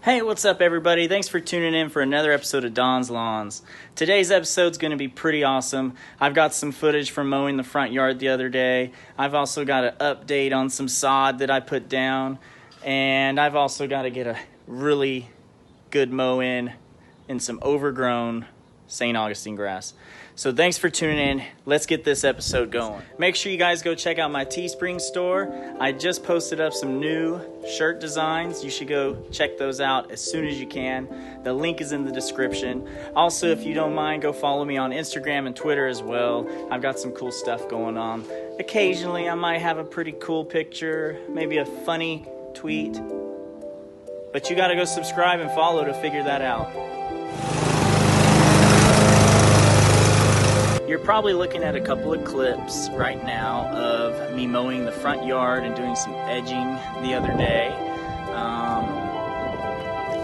Hey, what's up everybody? Thanks for tuning in for another episode of Don's Lawns. Today's episode's going to be pretty awesome. I've got some footage from mowing the front yard the other day. I've also got an update on some sod that I put down. And I've also got to get a really good mow in some overgrown St. Augustine grass. So thanks for tuning in. Let's get this episode going. Make sure you guys go check out my Teespring store. I just posted up some new shirt designs. You should go check those out as soon as you can. The link is in the description. Also, if you don't mind, go follow me on Instagram and Twitter as well. I've got some cool stuff going on. Occasionally, I might have a pretty cool picture, maybe a funny tweet. But you gotta go subscribe and follow to figure that out. You're probably looking at a couple of clips right now of me mowing the front yard and doing some edging the other day.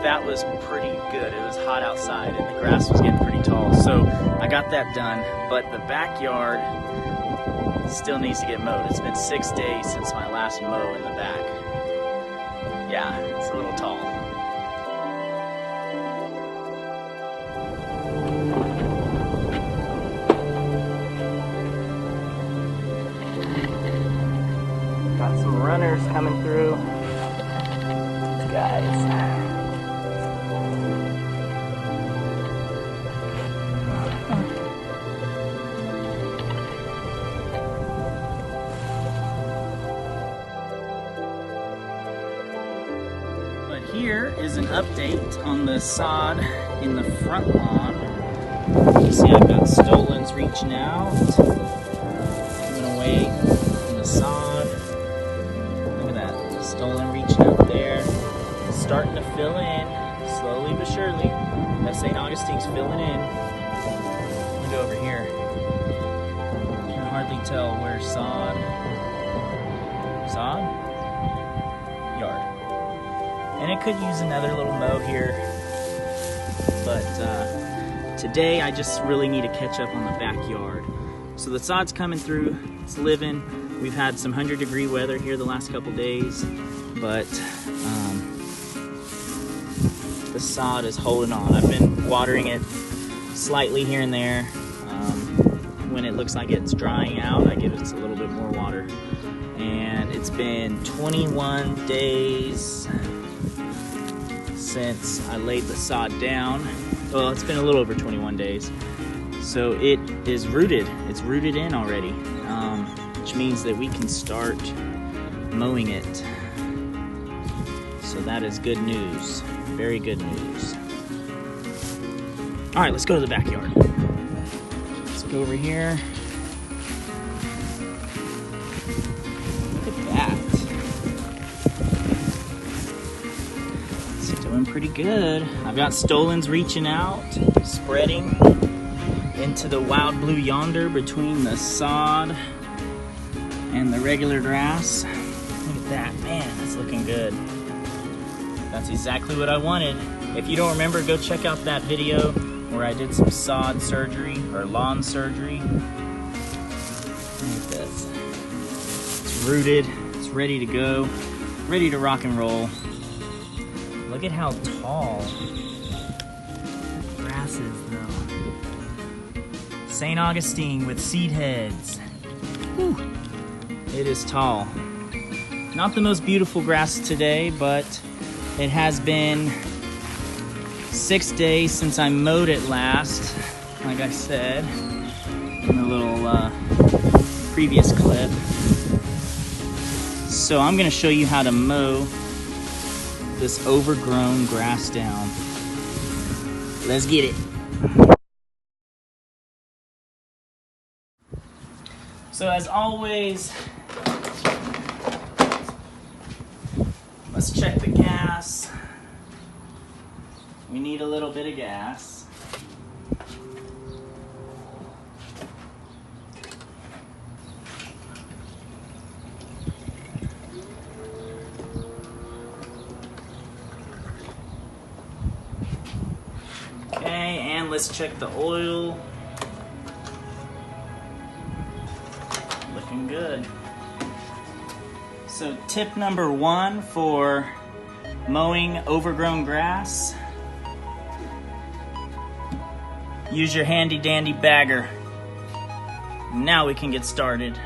That was pretty good. It was hot outside and the grass was getting pretty tall, so I got that done. But the backyard still needs to get mowed. It's been 6 days since my last mow in the back. Yeah, it's a little tall. Got some runners coming through. These guys. But here is an update on the sod in the front lawn. You see I've got stolons reaching out, moving away from the sod. Stolen reaching out there, starting to fill in, slowly but surely. That St. Augustine's filling in. Let me go over here. You can hardly tell where's sod. Sod? Yard. And it could use another little mow here. But today I just really need to catch up on the backyard. So the sod's coming through, it's living. We've had some 100-degree weather here the last couple days, but the sod is holding on. I've been watering it slightly here and there. When it looks like it's drying out, I give it a little bit more water. And it's been 21 days since I laid the sod down. Well, it's been a little over 21 days. So it is rooted. It's rooted in already. Which means that we can start mowing it. So that is good news. Very good news. All right, let's go to the backyard. Let's go over here. Look at that. It's doing pretty good. I've got stolons reaching out, spreading into the wild blue yonder between the sod and the regular grass. Look at that, man, that's looking good. That's exactly what I wanted. If you don't remember, go check out that video where I did some sod surgery or lawn surgery. Look at this. It's rooted, it's ready to go, ready to rock and roll. Look at how tall that grass is though. St. Augustine with seed heads. Whew. It is tall. Not the most beautiful grass today, but it has been 6 days since I mowed it last, like I said in the little previous clip. So I'm gonna show you how to mow this overgrown grass down. Let's get it. So as always, let's check the gas. We need a little bit of gas. Okay, and let's check the oil. Looking good. So tip number one for mowing overgrown grass, use your handy dandy bagger. Now we can get started.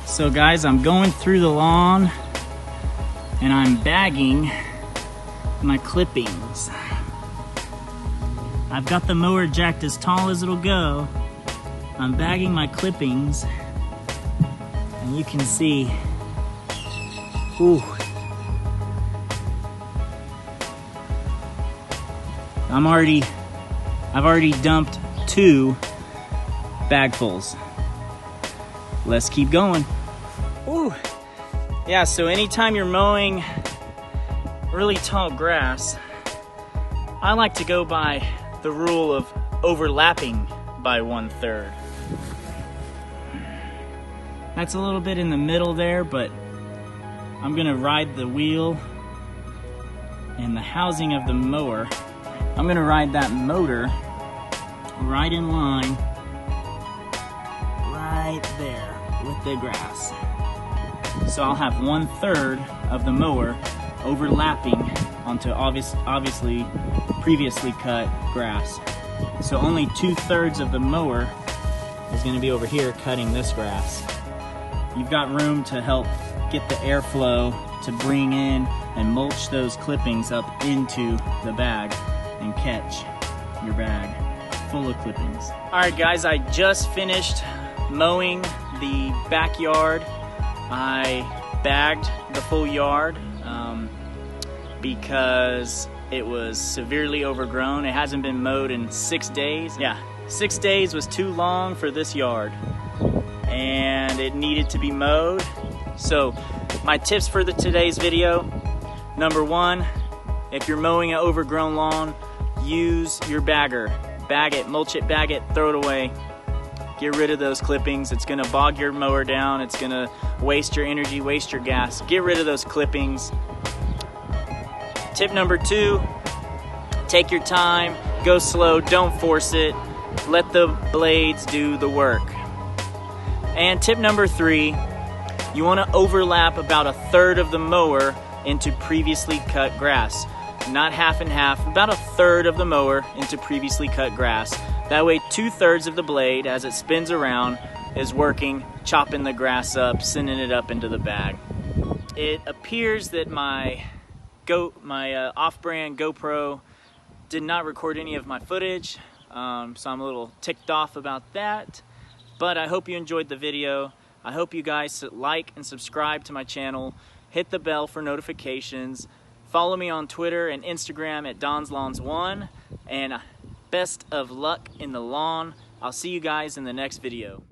So guys, I'm going through the lawn and I'm bagging my clippings. I've got the mower jacked as tall as it'll go. I'm bagging my clippings and you can see, ooh, I've already dumped 2 bagfuls. Let's keep going. Ooh. Yeah, so anytime you're mowing really tall grass, I like to go by the rule of overlapping by 1/3. That's a little bit in the middle there, but I'm gonna ride the wheel and the housing of the mower. I'm gonna ride that motor right in line, right there with the grass. So I'll have 1/3 of the mower overlapping onto obviously previously cut grass. So only 2/3 of the mower is gonna be over here cutting this grass. You've got room to help get the airflow to bring in and mulch those clippings up into the bag and catch your bag full of clippings. All right guys, I just finished mowing the backyard. I bagged the full yard because it was severely overgrown. It hasn't been mowed in 6 days. Yeah, 6 days was too long for this yard and it needed to be mowed. So my tips for today's video: number 1, if you're mowing an overgrown lawn, use your bagger. Bag it, mulch it, bag it, throw it away. Get rid of those clippings. It's gonna bog your mower down. It's gonna waste your energy, waste your gas. Get rid of those clippings. Tip number 2, take your time, go slow, don't force it. Let the blades do the work. And tip number 3, you wanna overlap about 1/3 of the mower into previously cut grass. Not half and half, about 1/3 of the mower into previously cut grass. That way 2/3 of the blade, as it spins around, is working, chopping the grass up, sending it up into the bag. It appears that my off-brand GoPro did not record any of my footage, so I'm a little ticked off about that. But I hope you enjoyed the video. I hope you guys like and subscribe to my channel. Hit the bell for notifications. Follow me on Twitter and Instagram at DonsLawns1. And best of luck in the lawn. I'll see you guys in the next video.